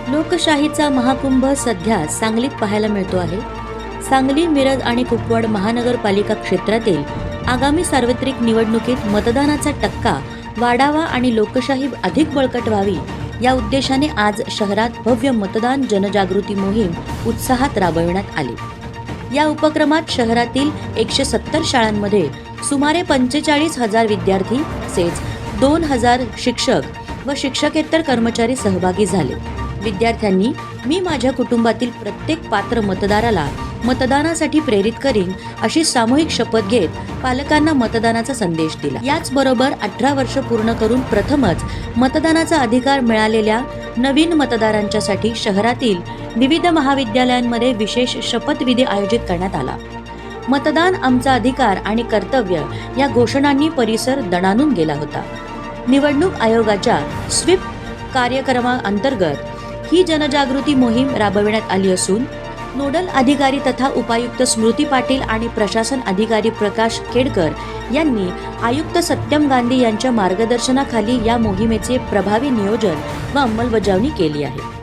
लोकशाहीचा महाकुंभ सध्या सांगलीत पाहायला मिळतो आहे. सांगली, मिरज आणि कुपवाड महानगरपालिका क्षेत्रातील आगामी सार्वत्रिक निवडणुकीत मतदानाचा टक्का वाढावा आणि लोकशाही अधिक बळकट व्हावी या उद्देशाने आज शहरात भव्य मतदान जनजागृती मोहीम उत्साहात राबविण्यात आली. या उपक्रमात शहरातील 170 शाळांमध्ये सुमारे 45,000 विद्यार्थी तसेच 2,000 शिक्षक व शिक्षकेतर कर्मचारी सहभागी झाले. विद्यार्थ्यांनी मी माझ्या कुटुंबातील प्रत्येक पात्र मतदाराला मतदानासाठी प्रेरित करीन अशी सामूहिक शपथ घेत पालकांना मतदानाचा संदेश दिला. याचबरोबर 18 वर्ष पूर्ण करून प्रथमच मतदानाचा अधिकार मिळालेल्या नवीन मतदारांच्यासाठी शहरातील विविध महाविद्यालयांमध्ये विशेष शपथविधी आयोजित करण्यात आला. मतदान आमचा अधिकार आणि कर्तव्य या घोषणांनी परिसर दणाणून गेला होता. निवडणूक आयोगाच्या स्वीप कार्यक्रमाअंतर्गत ही जनजागृती मोहीम राबविण्यात आली असून नोडल अधिकारी तथा उपायुक्त स्मृती पाटील आणि प्रशासन अधिकारी प्रकाश खेडकर यांनी आयुक्त सत्यम गांधी यांच्या मार्गदर्शनाखाली या मोहिमेचे प्रभावी नियोजन व अंमलबजावणी केली आहे.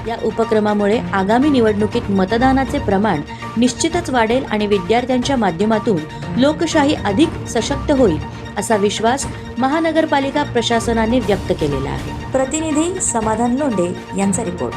या उपक्रमामुळे आगामी निवडणुकीत मतदानाचे प्रमाण निश्चितच वाढेल आणि विद्यार्थ्यांच्या माध्यमातून लोकशाही अधिक सशक्त होईल असा विश्वास महानगरपालिका प्रशासनाने व्यक्त केलेला आहे. प्रतिनिधी समाधान लोंढे यांचा रिपोर्ट.